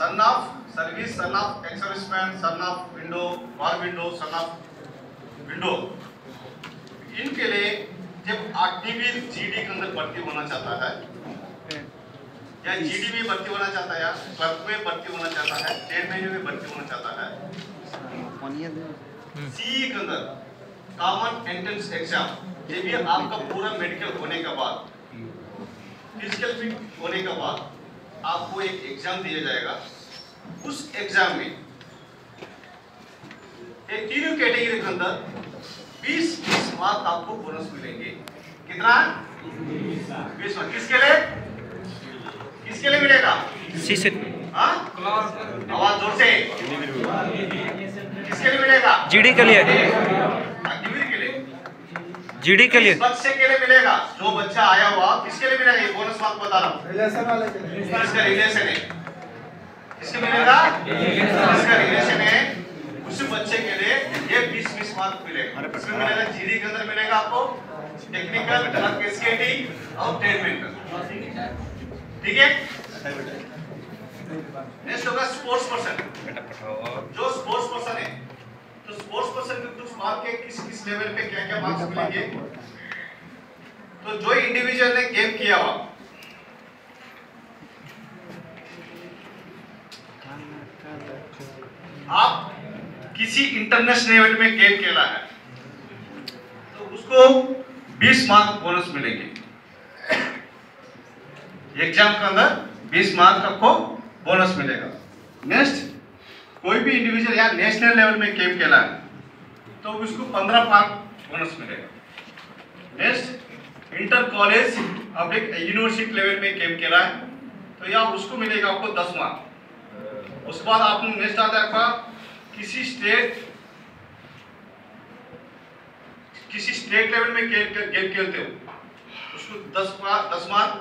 Son of service, son of ex serviceman, son of window, war window, son of window, इनके लिए जब Agniveer GD के अंदर भर्ती होना चाहता है या जीडी में भर्ती होना चाहता है या क्लर्क में भर्ती होना चाहता है, चेयरमैन में भर्ती होना चाहता है, सी के अंदर कॉमन एंट्रेंस एग्जाम, ये भी आपका पूरा मेडिकल होने के बाद, फिजिकल फिट होने के बाद आपको एक एग्जाम दिया जाएगा। उस एग्जाम में एक तीनों कैटेगरी के अंदर 20 मार्क आपको बोनस मिलेंगे। कितना? 20 मार्क। किसके लिए? किसके लिए मिलेगा? हाँ? आवाज जोर से। किसके लिए मिलेगा? जीडी के लिए, जीडी के लिए, बच्चे के लिए मिलेगा। जो बच्चा आया हुआ किसके लिए मिलेगा? ये बोनस मार्क बता रहा हूँ। रिलेशन वाले के लिए। इसका रिलेशन है, किसके मिलेगा? इसका रिलेशन है, उस बच्चे के लिए ये 20 मार्क मिलेगा। इसमें मिलेगा जीडी के अंदर मिलेगा आपको टेक्निकल, क्लर्क, एसकेटी और ट्रेडमेंट। ठीक है? नेक्स्ट होगा स्पोर्ट्स पर्सन। जो स्पोर्ट्स पर्सन है, तो स्पोर्ट्स पर्सन के कुछ मार्क है, किस किस लेवल पे क्या क्या मार्क्स मिलेंगे। तो जो इंडिविजुअल ने गेम किया हुआ, आप किसी इंटरनेशनल लेवल में गेम खेला है तो उसको 20 मार्क बोनस मिलेंगे। एग्जाम के अंदर 20 मार्क आपको बोनस मिलेगा। नेक्स्ट, कोई भी इंडिविजुअल या नेशनल लेवल में गेम खेला है तो उसको 15 मार्क बोनस मिलेगा। नेक्स्ट, इंटर कॉलेज अब एक यूनिवर्सिटी लेवल में गेम खेला है तो या उसको मिलेगा आपको 10 मार्क। उसके बाद आपने नेक्स्ट आता है आपका किसी स्टेट लेवल में गेम खेलते हो उसको 10 मार्क।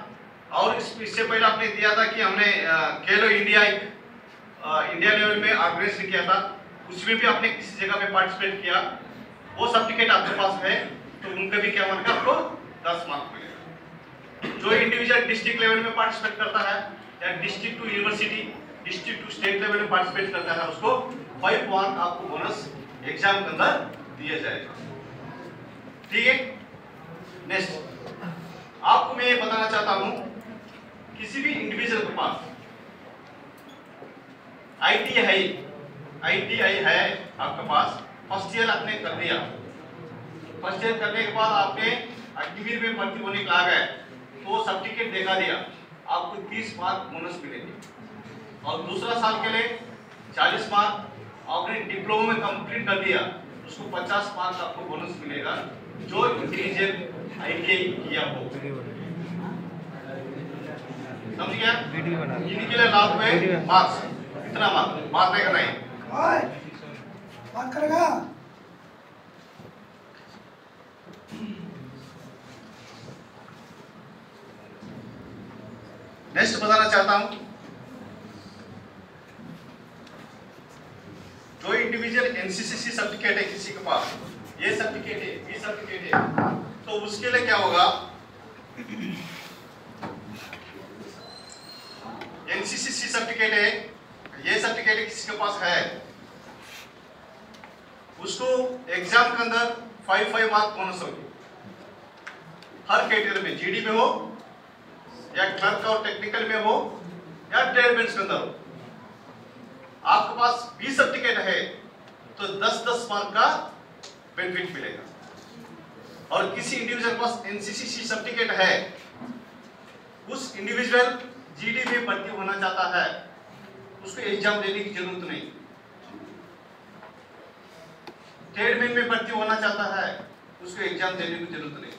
और इससे पहले आपने दिया था कि हमने खेलो इंडिया लेवल में ऑर्गेनाइज किया था, उसमें भी आपने किसी जगह पे पार्टिसिपेट किया, वो सर्टिफिकेट आपके पास है तो उनका भी क्या मार्क आपको 10 मार्क मिलेगा। जो इंडिविजुअल डिस्ट्रिक्ट लेवल में पार्टिसिपेट करता है या district to university, district to state level में पार्टिसिपेट करता है उसको 5 मार्क आपको बोनस एग्जाम के अंदर दिया जाएगा। ठीक है? नेक्स्ट, आपको मैं ये बताना चाहता हूं, किसी भी इंडिविजुअल के पास आईटीआई है आपके पास, फर्स्ट ईयर आपने कर दिया, फर्स्ट ईयर करने के बाद आपने अग्निवीर में भर्ती होने के आ गए तो सर्टिफिकेट दिखा दिया, आपको 30 मार्क बोनस मिलेंगे। और दूसरा साल के लिए 40 मार्क, आपने डिप्लोमा में कंप्लीट कर दिया उसको 50 मार्क आपको बोनस मिलेगा। जो इंडिविजुअल आईटीआई किया हो, समझ गया? इनके लिए लाभ में मार्क्स, इतना मार्क नहीं करना है, मार्क करेगा। नेक्स्ट बताना चाहता हूं, जो इंडिविजुअल एनसीसीसी सर्टिफिकेट है किसी के पास, ये सर्टिफिकेट है, ये सर्टिफिकेट है, तो उसके लिए क्या होगा, एनसीसीसी सर्टिफिकेट है, ये सर्टिफिकेट किसी के पास है, उसको एग्जाम के अंदर 5 मार्क बोनस होगी। हर कैटेगरी में, जीडी में हो या क्लर्क और टेक्निकल में हो या ट्रेडमेंट्स के अंदर हो, आपके पास 20 सर्टिफिकेट है तो 10-10 मार्क का बेनिफिट मिलेगा। और किसी इंडिविजुअल के पास एनसीसीसी सर्टिफिकेट है, उस इंडिविजुअल जीडी में भर्ती होना चाहता है, उसको एग्जाम देने की जरूरत नहीं। ट्रेडमेन में भर्ती होना चाहता है, उसको एग्जाम देने की जरूरत नहीं।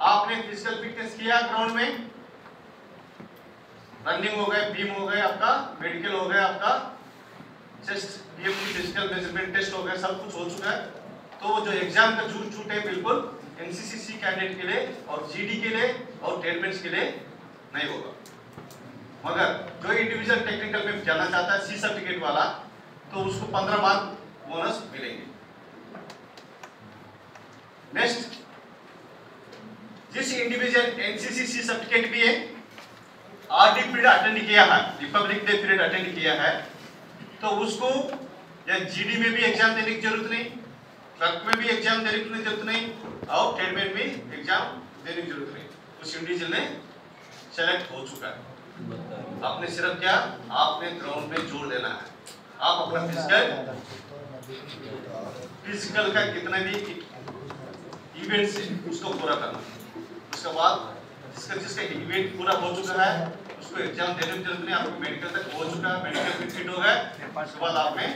आपने फिजिकल फिटनेस किया ग्राउंड में, रनिंग हो गए, बीम हो गए, आपका मेडिकल हो गया, आपका chest BMT physical measurement test हो गया, सब कुछ हो चुका है, तो जो एग्जाम का छूट है बिल्कुल एनसीसीसी कैंडिडेट के लिए और जीडी के लिए और ट्रेडमेंट्स के लिए नहीं होगा। मगर जो इंडिविजुअल टेक्निकल में जाना चाहता है सी सर्टिफिकेट वाला, तो उसको 15 मार्क बोनस मिलेंगे। नेक्स्ट, जिस इंडिविजुअल एनसीसीसी सर्टिफिकेट भी है आरडी पीरियड अटेंड किया है, रिपब्लिक डे पीरियड अटेंड किया है, तो उसको या जीडी में भी एग्जाम देने की जरूरत नहीं, क्लर्क में भी एग्जाम देने की जरूरत नहीं, और ट्रेडमैन में एग्जाम देने की जरूरत नहीं। उस इंडिविजुअल ने सेलेक्ट हो चुका है। आपने सिर्फ क्या, आपने ग्राउंड में जोर देना है। आप अपना फिजिकल का कितना भी इवेंट से उसको पूरा करना। उसके बाद जिसका इवेंट पूरा हो चुका है उसको एग्जाम देने की जरूरत नहीं, आपको मेडिकल तक हो चुका है, मेडिकल भी फिट हो गए, उसके बाद आप में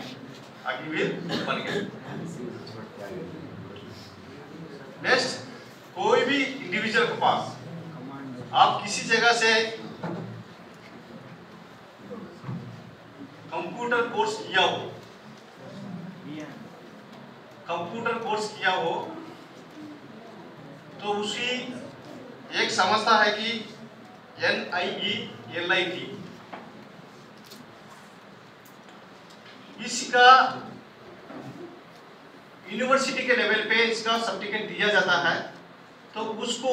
अग्निवीर बन गए। नेक्स्ट, कोई भी इंडिविजुअल के पास आप किसी जगह से कंप्यूटर कोर्स किया हो, तो उसी एक समझता है कि NIELIT इसका यूनिवर्सिटी के लेवल पे इसका सर्टिफिकेट दिया जाता है, तो उसको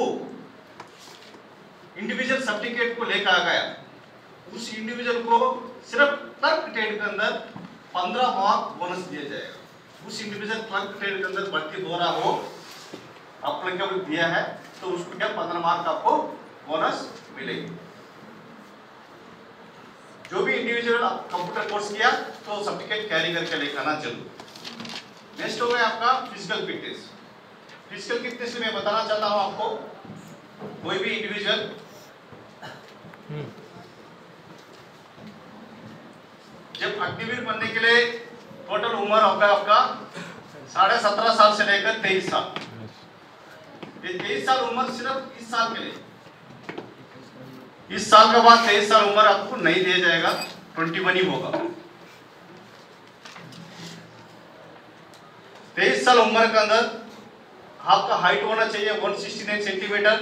इंडिविजुअल सर्टिफिकेट को लेकर आ गया, उस इंडिविजुअल को सिर्फ क्लर्क ट्रेड के अंदर 15 मार्क बोनस दिया जाएगा। उस इंडिविजुअल क्लर्क ट्रेड के अंदर भर्ती हो रहा हो, अप्लीकेबल दिया है, तो उसको क्या 15 मार्क आपको बोनस मिलेगी। जो भी इंडिविजुअल कंप्यूटर कोर्स किया तो सर्टिफिकेट कैरी करके लेकर आना जरूर। नेक्स्ट हो गया आपका फिजिकल फिटनेस। फिजिकल फिटनेस में बताना चाहता हूं आपको, कोई भी इंडिविजुअल जब अग्निवीर बनने के लिए टोटल उम्र होगा आपका 17.5 साल से लेकर 23 साल। ये 23 साल उम्र सिर्फ इस साल के लिए, इस साल के बाद 23 साल उम्र आपको नहीं दिया जाएगा, 21 ही होगा। 23 साल उम्र के अंदर आपका हाइट होना चाहिए 169 सेंटीमीटर,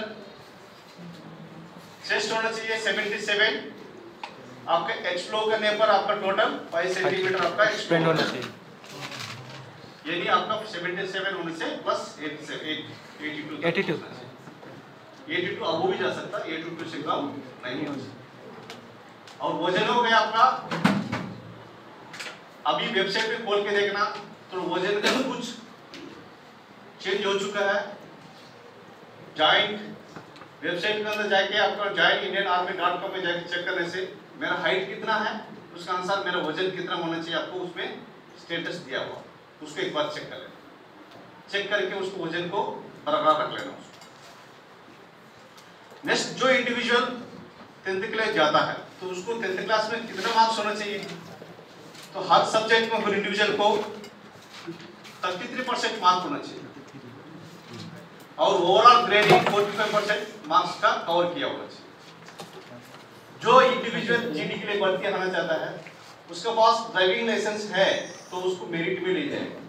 चेस्ट होना चाहिए 77, आपके एक्सफ्लो करने पर आपका टोटल 5 सेंटीमीटर आपका एक्सपेंड होना चाहिए, यानी आपका 77 होने से प्लस 82 अब वो भी जा सकता है, 82 से कम नहीं हो सकता। और वजन हो गया आपका, अभी वेबसाइट पे खोल के देखना तो वजन का कुछ चेंज हो चुका है। जॉइंट वेबसाइट के अंदर जाके आपका जॉइंट indianarmy.com में जाके चेक करने से मेरा हाइट कितना है, उसके अनुसार मेरा वजन कितना होना चाहिए, आपको उसमें स्टेटस दिया हुआ, उसको एक बार चेक कर लेना। चेक करके उसको वजन को बरकरार रख लेना। नेक्स्ट, जो इंडिविजुअल 10th क्लास जाता है तो उसको 10th क्लास में कितना मार्क्स होना चाहिए, तो हर सब्जेक्ट में हर इंडिविजुअल को 33% मार्क होना चाहिए, और ओवरऑल ग्रेडिंग 45% मार्क्स का कवर किया होना चाहिए। जो इंडिविजुअल जीडी के लिए भर्ती होना चाहता है उसके पास ड्राइविंग लाइसेंस है तो उसको मेरिट में ले जाएगा,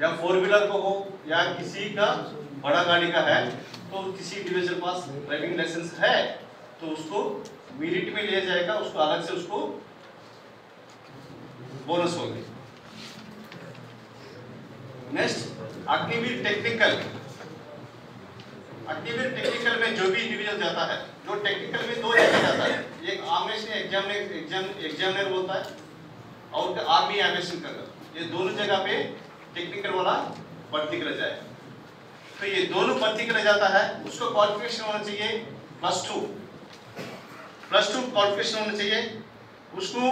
या 4 व्हीलर को हो या किसी का बड़ा गाड़ी का है, तो किसी इंडिविजुअल पास ड्राइविंग लाइसेंस है तो उसको मेरिट में लिया जाएगा, उसको अलग से उसको बोनस होगी। नेक्स्ट, अग्निवीर टेक्निकल में जो भी इंडिविजुअल जाता है, जो टेक्निकल में 2 जगह जाता है, एक आर्मी एग्जामिनर बोलता है और आर्मी एविएशन का, ये दोनों जगह पे टेक्निकल वाला भर्ती कर जाए। तो ये दोनों भर्ती कर जाता है, उसको क्वालिफिकेशन होना चाहिए +2 क्वालिफिकेशन होना चाहिए, उसको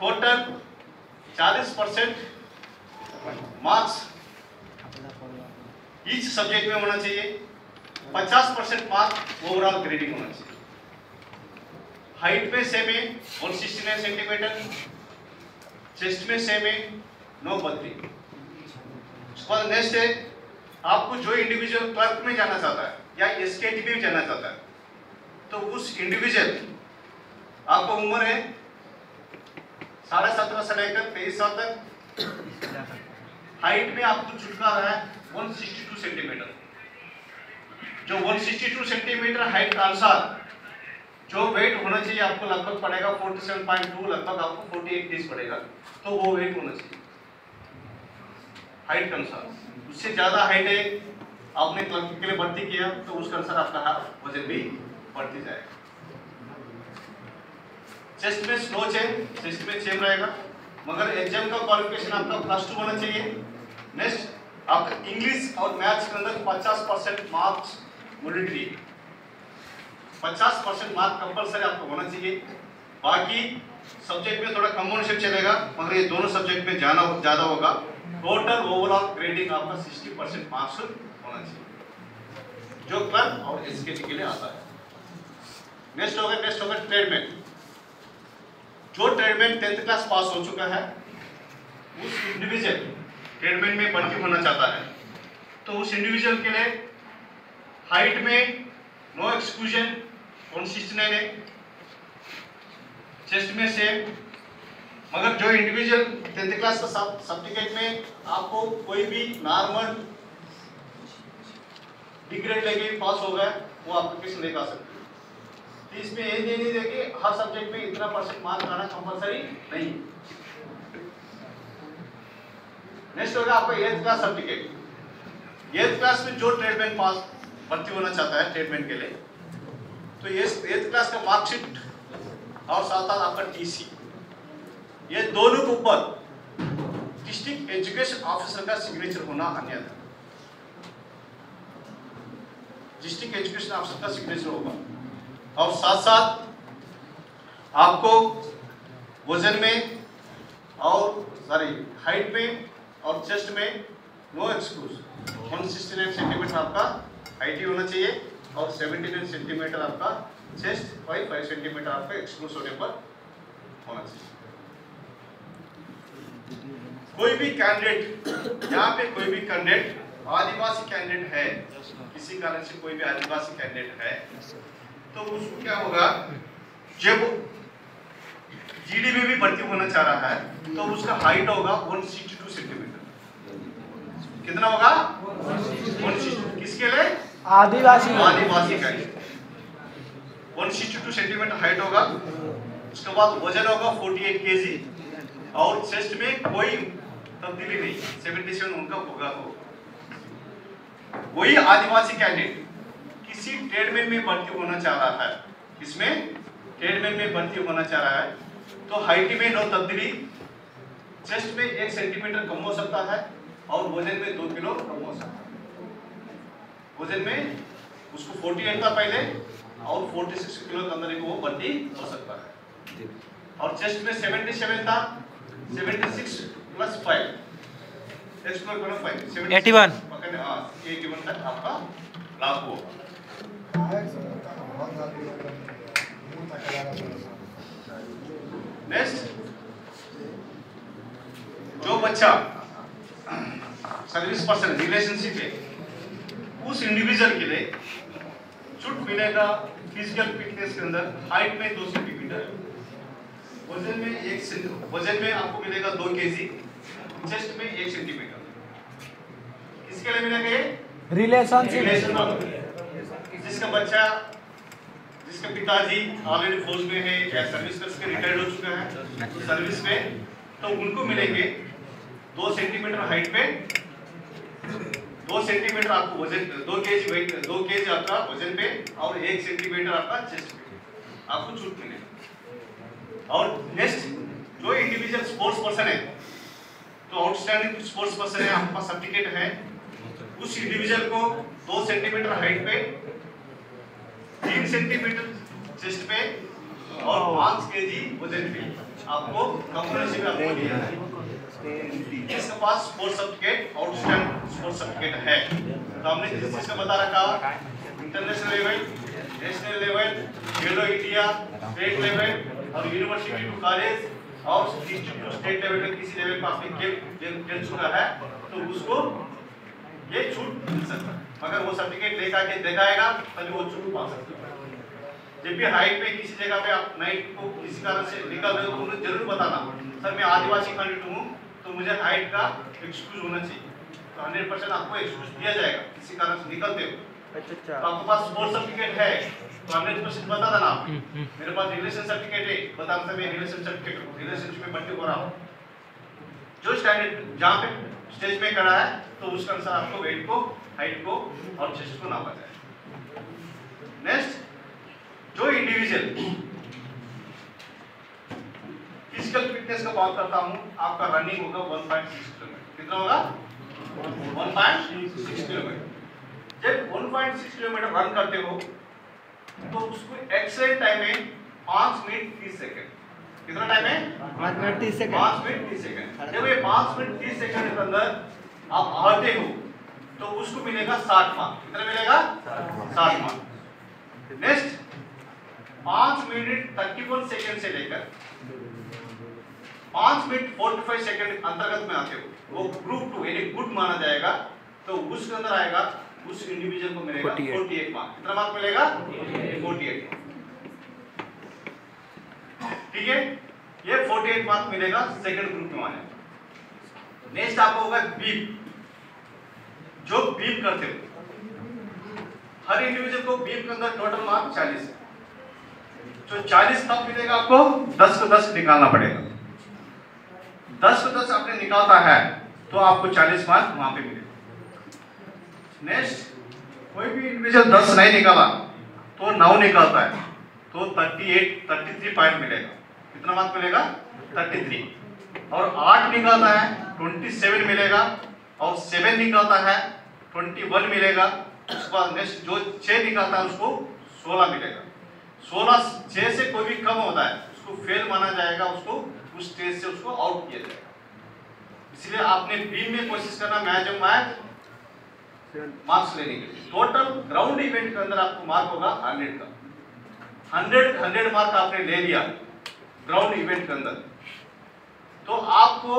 टोटल 40% मार्क्स ईच सब्जेक्ट में होना चाहिए, 50% मार्क ओवरऑल ग्रेडिंग होना चाहिए। हाइट में सेम है 169 सेंटीमीटर, चेस्ट में सेम है 932। नेक्स्ट है, आपको जो इंडिविजुअल क्लर्क में जाना चाहता है या एसकेटी में जाना चाहता है, तो उस इंडिविजुअल आपको उम्र है 17.5 से लेकर 23 साल तक, हाइट में आपको छुटकारा है 162 सेंटीमीटर। जो 162 सेंटीमीटर हाइट का अनुसार जो वेट होना चाहिए आपको लगभग पड़ेगा 47.2, लगभग आपको 48 kg पड़ेगा, तो वो वेट होना चाहिए हाइट के अनुसार। उससे ज्यादा हाइट है, आपने क्लर्क के लिए भर्ती किया तो उसके अनुसार आपका वजन भी बढ़ती जाएगा। चेस्ट में स्लो चेन, चेस्ट में चेन रहेगा, मगर एग्जाम का क्वालिफिकेशन आपका +2 होना चाहिए। नेक्स्ट आपका इंग्लिश और मैथ्स के अंदर 50% मार्क्स मैंडेटरी, 50% मार्क कंपलसरी आपको होना चाहिए। बाकी सब्जेक्ट में थोड़ा कम्बिनेशन चलेगा, मगर ये दोनों सब्जेक्ट में ज़्यादा होगा। टोटल ओवरऑल ग्रेडिंग आपका 60% मार्क्स होना चाहिए, जो क्लर्क और एसकेटी के लिए आता है। नेक्स्ट होगा ट्रेडमैन। जो ट्रेडमैन 10th क्लास पास हो चुका है, उस इंडिविजुअल ट्रेडमैन में भर्ती होना चाहता है, तो उस इंडिविजुअल के लिए हाइट में नो एक्सक्लूजन 169 है, चेस्ट में सेम। मगर जो इंडिविजुअल 10th क्लास का सर्टिफिकेट में आपको कोई भी नॉर्मल डिग्रेड लेके पास हो गया, वो एप्लीकेशन लेकर आ सकते हैं। इसमें ये नहीं देखिए हर सब्जेक्ट में इतना % मार्क आना कंपलसरी नहीं। नेक्स्ट होगा आपका 8th class certificate. 8th class में जो ट्रेडमैन पास भर्ती होना चाहता है ट्रेडमैन के लिए, तो ये 8th क्लास का मार्कशीट और साथ आपका TC, ये दोनों के ऊपर डिस्ट्रिक्ट एजुकेशन ऑफिसर का सिग्नेचर होना अनिवार्य है। डिस्ट्रिक्ट एजुकेशन ऑफिसर का सिग्नेचर होगा, और साथ साथ आपको वजन में और हाइट में और चेस्ट में नो एक्सक्लूज 169 सेंटीमीटर आपका हाइट होना चाहिए, और 79 सेंटीमीटर आपका चेस्ट, 5 सेंटीमीटर आपका एक्सक्लूज होने पर होना चाहिए। कोई भी कैंडिडेट, यहाँ पे कोई भी कैंडिडेट आदिवासी कैंडिडेट है, किसी कारण से कोई भी आदिवासी कैंडिडेट है, तो उसको क्या होगा, जब जीडी में भी भर्ती होना चाह रहा है, तो उसका हाइट होगा 162 सेंटीमीटर। कितना होगा? 162। किसके लिए? आदिवासी कैंडिडेट 162 सेंटीमीटर हाइट होगा। उसके बाद वजन होगा 48 केजी, और चेस्ट में कोई तब्दीली नहीं, 77 उनका होगा। तो वही आदिवासी कैंडिडेट किसी ट्रेडमैन में भर्ती होना चाह रहा है, इसमें ट्रेडमैन में भर्ती होना चाह रहा है, तो हाइट में नो तब्दीली, चेस्ट में 1 सेंटीमीटर कम हो सकता है, और वजन में 2 किलो कम हो सकता है। वजन में उसको 48 था पहले, और 46 किलो के अंदर वो भर्ती हो सकता है, और चेस्ट में 77 था, 76 + 5 एक्सप्लोर करो 5 81 81 तक आपका लाभ होगा। नेक्स्ट, जो बच्चा सर्विस पर्सन रिलेशनशिप है, उस इंडिविजुअल के लिए छूट मिलेगा फिजिकल फिटनेस के अंदर। हाइट में 2 सेंटीमीटर, वजन में आपको मिलेगा 2 केजी, चेस्ट में 1 सेंटीमीटर। किसके लिए मिलेंगे? रिलेशनशिप। जिसका पिताजी ऑलरेडी फौज में है या सर्विस करके रिटायर्ड हो चुका है सर्विस में, तो उनको मिलेंगे 2 सेंटीमीटर हाइट पे, 2 सेंटीमीटर आपको वजन, 2 केजी वेट, 2 केजी आपका वजन पे, और 1 सेंटीमीटर आपका चेस्ट पे आपको छूट मिलेगा। और नेक्स्ट, जो इंडिविजुअल स्पोर्ट्स पर्सन है, तो आउटस्टैंडिंग स्पोर्ट्स पर्सन है, आपका सर्टिफिकेट है, उस इंडिविजुअल को 2 सेंटीमीटर हाइट पे, 3 सेंटीमीटर चेस्ट पे, और 5 केजी वजन पे आपको कंपलसरी आपको दिया है। जिसके पास sports certificate, outstanding sports certificate है, तो हमने जिसका बता रखा international level, national level, Khelo India, state level, और यूनिवर्सिटी टू कॉलेज, और डिस्ट्रिक्ट टू स्टेट लेवल में किसी लेवल पर आपने खेल चुका है, तो उसको ये छूट मिल सकता है। मगर वो सर्टिफिकेट लेकर के दिखाएगा तभी वो छूट पा सकता है। जब भी हाइट पे किसी जगह पे आप नाइट को किसी कारण से निकल रहे हो, तो मुझे जरूर बताना, सर मैं आदिवासी कैंडिडेट हूँ, तो मुझे हाइट का एक्सक्यूज होना चाहिए, तो 100% आपको एक्सक्यूज दिया जाएगा। किसी कारण से निकलते हो, तो आपके पास स्पोर्ट्स सर्टिफिकेट है, तो 100% बता देना। मेरे पास रिलेशन सर्टिफिकेट है, बता दें मैं रिलेशन सर्टिफिकेट रिलेशनशिप में भर्ती हो रहा हूँ। जो स्टैंडर्ड जहाँ पे स्टेज में खड़ा है, तो उसके अनुसार आपको वेट को, हाइट को और चेस्ट को नापा जाए। नेक्स्ट, जो इंडिविजुअल फिजिकल फिटनेस का बात करता हूँ, आपका रनिंग होगा 1.6 किलोमीटर। कितना होगा? 1.6 किलोमीटर। जब 1.6 किलोमीटर रन करते हो तो उसको एक्सेलेंट टाइम में 5 मिनट 30 सेकंड। कितना टाइम है? 5 मिनट 30 सेकंड। 5 minute 30 second. जब ये 5 मिनट 30 सेकंड के अंदर आप आते हो तो उसको मिलेगा 60 मार्क। कितना मिलेगा? 60 मार्क। नेक्स्ट 5 मिनट 31 सेकंड से लेकर 5 मिनट 45 सेकंड अंतर्गत में आते हो, वो ग्रुप 2 यानी गुड माना जाएगा, तो उसके अंदर आएगा, उस इंडिविजुअल को मिलेगा 48 मार्क। कितना मार्क मिलेगा? 48। ठीक है, ये 48 मार्क मिलेगा सेकंड ग्रुप में वाले। नेक्स्ट आपको होगा बीप। जो बीप करते हो, हर इंडिविजुअल को बीप के अंदर टोटल मार्क 40 है। जो 40 कब मिलेगा आपको? 10 को 10 निकालना पड़ेगा। 10 को 10 आपने निकालता है तो आपको 40 मार्क वहां पे मिलेगा। नेक्स्ट कोई भी इंडिविजुअल 10 नहीं निकाला तो 9 निकालता है तो 33 पॉइंट मिलेगा। कितना मार्क मिलेगा? 33। और 8 निकालता है 27 मिलेगा, और 7 निकालता है 21 मिलेगा। उसके बाद नेक्स्ट जो 6 निकालता है उसको 16 मिलेगा। 6 से कोई भी कम होता है उसको फेल माना जाएगा, उसको उस स्टेज से उसको आउट किया जाएगा। इसलिए आपने बीम में कोशिश करना मैच मार्क्स लेने के लिए। टोटल ग्राउंड इवेंट के अंदर आपको मार्क होगा 100 का। 100 मार्क आपने ले लिया ग्राउंड इवेंट के अंदर, तो आपको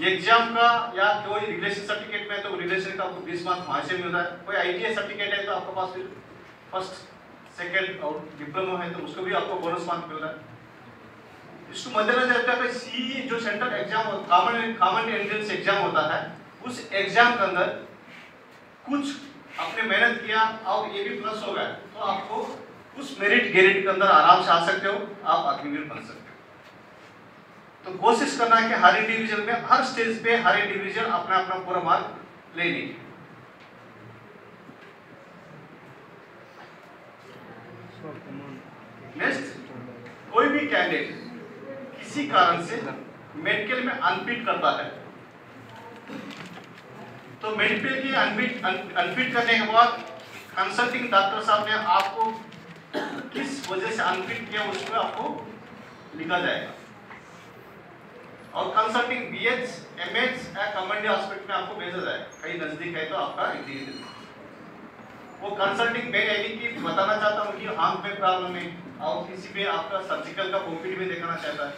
एग्जाम का या कोई रिलेशन सर्टिफिकेट में तो रिलेशन का आपको 20 मार्क वहां से मिल रहा है। कोई आईटीआई सर्टिफिकेट है तो आपके पास फिर फर्स्ट सेकंड और डिप्लोमा है तो उसको भी आपको बोनस मार्क मिल रहा है। इसको मद्देनजर रखते हुए सीई जो central exam common entrance exam होता है, उस एग्जाम के अंदर कुछ आपने मेहनत किया और ये भी प्लस हो गया तो आपको उस मेरिट गेरिट के अंदर आराम से आ सकते हो, आप अग्निवीर बन सकते हो। तो कोशिश करना है कि हर इंडिविजुअल में, हर स्टेज पे हर इंडिविजुअल अपना अपना पूरा मार्क ले लीजिए। नेक्स्ट, कोई भी कैंडिडेट किसी कारण से मेडिकल में अनफिट करता है तो मेडिकल की अनफिट करने के बाद कंसल्टिंग डॉक्टर साहब ने आपको किस वजह से अनफिट किया उसको आपको लिखा जाएगा, और कंसल्टिंग बीएच एमएच या कम्युनिटी हॉस्पिटल में आपको भेजा जाएगा। कहीं नजदीक है तो आपका इंडिविजुअल वो कंसल्टिंग मैं यही कि बताना चाहता हूँ कि आंख में प्रॉब्लम है और किसी में आपका सर्जिकल का ओपीडी में दिखाना चाहता है,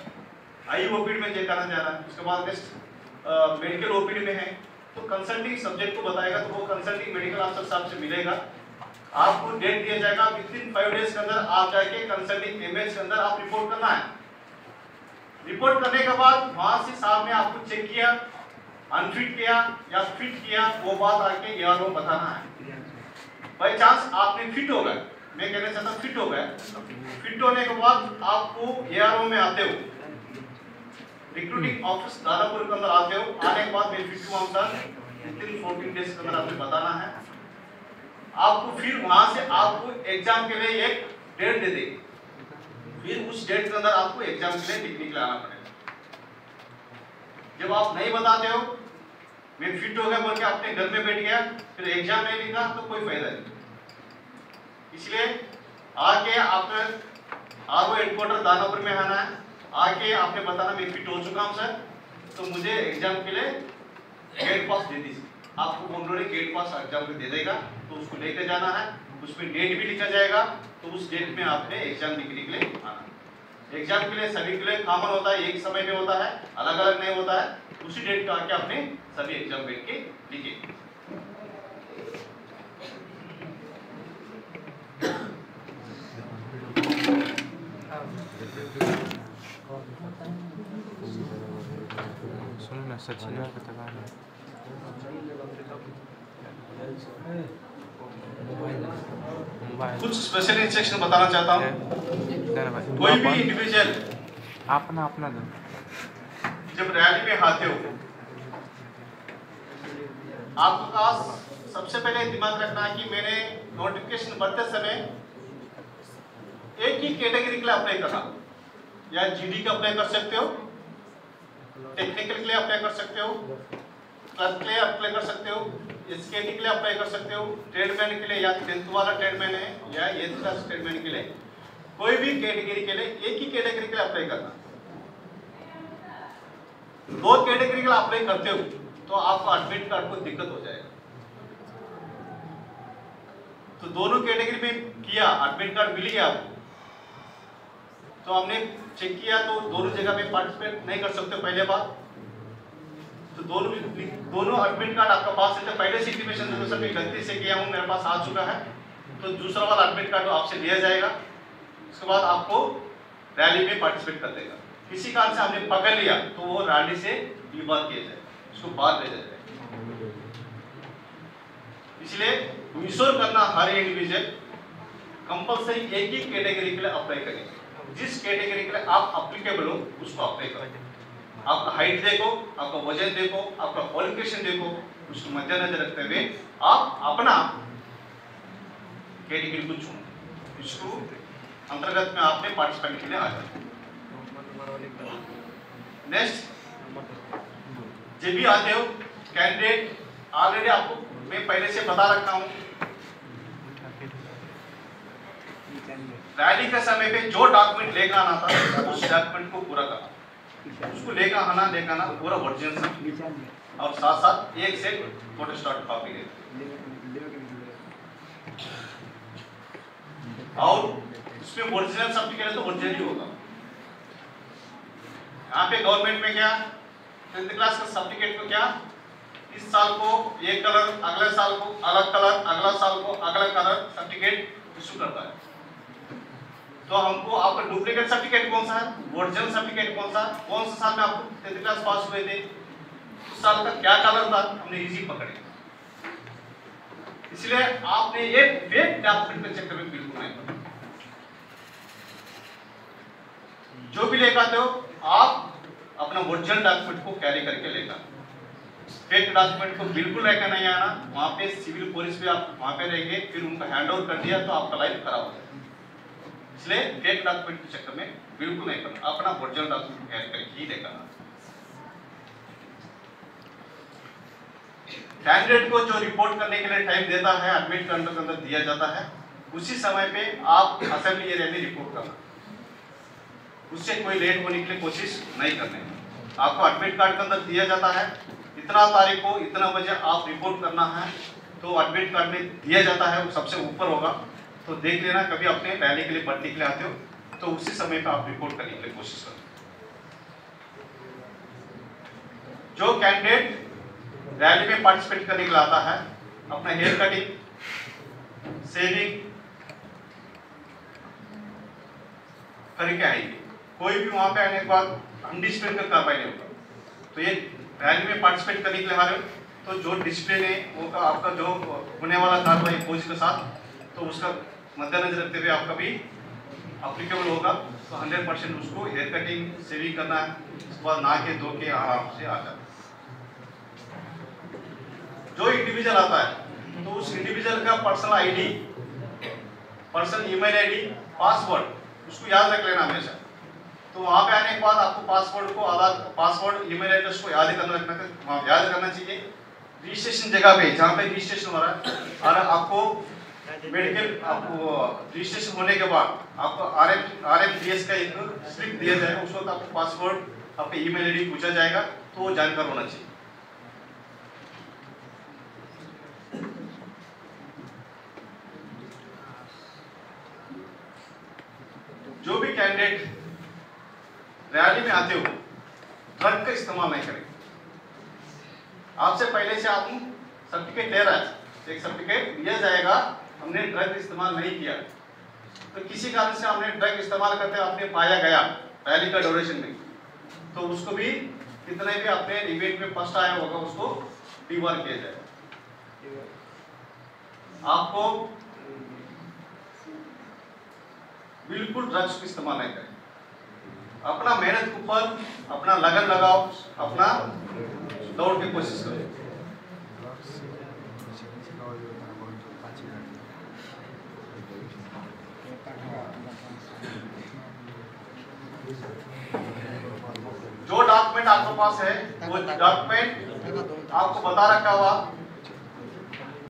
आई ओपीडी में दिखाना चाह रहा है, उसके बाद नेक्स्ट मेडिकल ओपीडी में है तो कंसल्टिंग सब्जेक्ट को बताएगा तो वो कंसल्टिंग मेडिकल ऑफिसर साहब से मिलेगा, आपको डेट दिया जाएगा। विदिन 5 डेज के अंदर आप जाके कंसल्टिंग एमएच के अंदर आप रिपोर्ट करना है। रिपोर्ट करने के बाद वहां से साहब ने आपको चेक किया, अनफिट किया या फिट किया, वो बात आके एआरओ बताना है। बाई चांस आपने फिट हो गए, मैं कहना चाहता हूँ फिट हो गए, फिट होने के बाद आपको एआरओ में आते हो, रिक्रूटिंग ऑफिस दानापुर के अंदर आते हो, आने के बाद मैं फिट हुआ सर विदिन 14 डेज के अंदर आपने बताना है। आपको फिर वहां से आपको एग्जाम के लिए एक डेट दे देगी, फिर उस डेट के अंदर आपको एग्जाम के लिए डिग्री के लिए आना पड़ेगा। जब आप नहीं बताते हो मैं फिट हो गया बोल के अपने घर में बैठ गया फिर एग्जाम नहीं लिखा तो कोई फायदा नहीं। इसलिए आके आपने आरओ हेडक्वार्टर दानापुर में आना है, आके आपने बताना मैं फिट हो चुका हूं सर, तो मुझे एग्जाम के लिए गेट पास दे दीजिए। आपको ऑलरेडी गेट पास एग्जाम के दे देगा तो उसको लेकर जाना है, उसमें डेट भी लिखा जाएगा तो उस डेट में आपने एग्जाम लिखने के लिए आना। एग्जाम के लिए सभी के लिए कॉमन होता है, एक समय में होता है, अलग अलग नहीं होता है, उसी डेट का आके आपने सभी एग्जाम बैठ के लिखे। सुनो ना सचिन का बता मोबाइल कुछ स्पेशल इंस्ट्रक्शन बताना चाहता हूँ। कोई भी इंडिविजुअल अपना अपना दो जब रैली में आते हो आपके पास सबसे पहले दिमाग रखना है कि मैंने नोटिफिकेशन बढ़ते समय एक ही कैटेगरी के लिए अप्लाई करना, या जीडी का अप्लाई कर सकते हो टेक्निकल के लिए अप्लाई कर सकते हो, क्लर्क के लिए अप्लाई कर सकते हो, एसकेटी के लिए अप्लाई कर सकते हो, ट्रेडमैन के लिए या 10th वाला ट्रेडमैन है या 8th क्लास ट्रेडमैन के लिए, कोई भी कैटेगरी के लिए एक ही कैटेगरी के लिए अप्लाई करना। दो कैटेगरी के लिए अप्लाई करते हो तो आपको एडमिट कार्ड को दिक्कत हो जाएगा। तो दोनों कैटेगरी में किया, एडमिट कार्ड मिल गया आपको, तो हमने चेक किया तो दोनों जगह में पार्टिसिपेट नहीं कर सकते पहले बार, तो दोनों एडमिट कार्ड आपका पास है तो पहले से इंटीमेशन दे दो सर मैं गलती से किया हूं, मेरे पास आ चुका है, तो दूसरा वाला एडमिट कार्ड आपसे लिया जाएगा। उसके बाद आपको रैली में पार्टिसिपेट कर देगा। किसी कारण से हमने पकड़ लिया तो वो रैली से डिबार किया जाएगा, उसको बाहर ले जाएगा। इसलिए इंश्योर करना हर इंडिविजुअल कंपलसरी एक ही कैटेगरी के लिए अप्लाई करें। जिस कैटेगरी के लिए आप अप्लीकेबल हो उसको अप्लाई करें। आपका हाइट देखो, आपका वजन देखो, आपका क्वालिफिकेशन देखो, उसको मद्देनजर रखते हुए आप अपना कैटेगरी को चुनो, इसको अंतर्गत में आपने पार्टिसिपेट के लिए आ जाए। नेक्स्ट जब भी आते हो कैंडिडेट ऑलरेडी आपको मैं पहले से बता रखा हूं, रैली के समय पे जो डॉक्यूमेंट लेकर आना था उस डॉक्यूमेंट को पूरा करना, उसको लेकर आना पूरा ओरिजिनल और साथ साथ एक से फोटोस्टॉट कॉपी ले और उसमें ओरिजिनल सर्टिफिकेट है तो ओरिजिनल ही होगा। यहाँ पे गवर्नमेंट में क्या 10th क्लास का सर्टिफिकेट को क्या इस साल को एक कलर, अगले साल को अलग कलर, अगला साल को अगला कलर सर्टिफिकेट इशू करता है। तो हमको आपका डुप्लीकेट सर्टिफिकेट कौन सा है, ओरिजिनल सर्टिफिकेट कौन सा साल में आपको 10th क्लास पास हुए थे, उस साल का क्या कलर था, हमने इजी पकड़े। इसलिए आपने ये फेक डॉक्यूमेंट के चक्कर में बिल्कुल नहीं पड़ना। जो भी लेकर आते हो आप अपना ओरिजिनल डॉक्यूमेंट को कैरी करके लेकर, फेक डॉक्यूमेंट को बिल्कुल लेकर नहीं आना। वहां पे सिविल पुलिस भी आप वहां पे रहेंगे, फिर उनको हैंड ओवर कर दिया तो आपका लाइफ खराब हो जाएगा। इसलिए फेक डॉक्यूमेंट के चक्कर में बिल्कुल नहीं करना, अपना ओरिजिनल डॉक्यूमेंट कैरी करके ही लेकर आना। कैंडिडेट को जो रिपोर्ट करने के लिए टाइम देता है एडमिट कार्ड के अंदर दिया जाता है, उसी समय पे आप असेंबली एरिया में रिपोर्ट करना, उससे कोई लेट होने के लिए कोशिश नहीं करनी। आपको एडमिट कार्ड के अंदर दिया जाता है इतना तारीख को इतना बजे आप रिपोर्ट करना है, तो एडमिट कार्ड में दिया जाता है वो सबसे ऊपर होगा, तो देख लेना कभी अपने रैली के लिए पढ़ने के लिए आते हो तो उसी समय पे आप रिपोर्ट करने के लिए कोशिश करो। जो कैंडिडेट रैली में पार्टिसिपेट करने के लिए आता है अपना हेयर कटिंग सेविंग करके आएंगे, कोई भी वहां पे आने के बाद अनडिसिप्लिन का कार्रवाई नहीं होगा। तो ये रैली में पार्टिसिपेट करने के लिए आ रहे हो तो जो डिसिप्लिन है वो आपका जो होने वाला कार्रवाई फौज के साथ, तो उसका मद्देनजर रखते हुए आपका भी अप्लीकेबल होगा। तो 100% उसको हेयर कटिंग सेविंग करना है, उसके बाद नहा के धो के आराम से आ जाए। जो इंडिविजुअल आता है तो उस इंडिविजुअल का personal ID, personal email ID, password उसको याद रख लेना हमेशा। तो वहां पे आने के बाद आपको पासवर्ड को आधार पासवर्ड ईमेल एड्रेस को याद करना चाहिए। रजिस्ट्रेशन जगह पे जहाँ पे रजिस्ट्रेशन हो रहा है और आपको मेडिकल आपको रजिस्ट्रेशन होने के बाद आपको RMDS का एक स्लिप दिया जाएगा, उस वक्त आपको पासवर्ड आपका ईमेल आईडी पूछा जाएगा, तो वो जानकार होना चाहिए। जो भी कैंडिडेट रैली में आते हो ड्रग का इस्तेमाल नहीं करें। आपसे पहले से आप सर्टिफिकेट ले रहा है, एक सर्टिफिकेट दिया जाएगा हमने ड्रग इस्तेमाल नहीं किया, तो किसी कारण से हमने ड्रग इस्तेमाल करते आपने पाया गया रैली का ड्यूरेशन में, तो उसको भी कितने भी अपने इवेंट में फर्स्ट आया होगा उसको डिबार किया जाएगा। आपको बिल्कुल ड्रग्स का इस्तेमाल नहीं करें। अपना मेहनत के ऊपर अपना लगन लगाओ, अपना दौड़ की कोशिश करो। जो डॉक्यूमेंट डॉक्यूमेंट आपके पास है, वो डॉक्यूमेंट आपको बता रखा हुआ